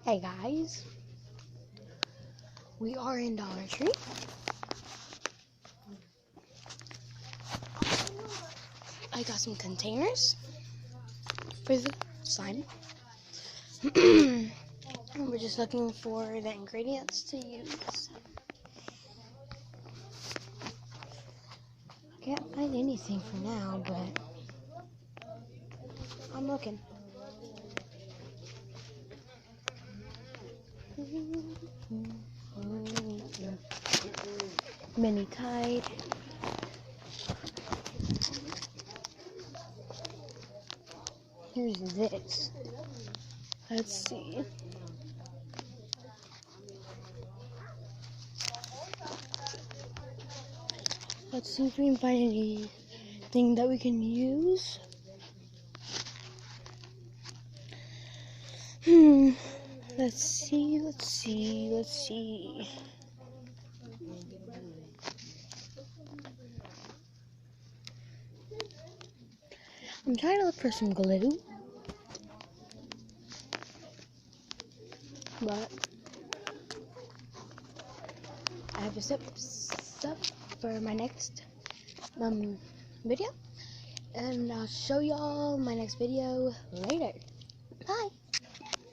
Hey guys, we are in Dollar Tree. I got some containers for the slime. And we're just looking for the ingredients to use. I can't find anything for now, but I'm looking. Mini Tide. Here's this. Let's see. Let's see if we can find anything that we can use. Let's see. I'm trying to look for some glue, but I have to set stuff for my next video, and I'll show y'all my next video later. Bye.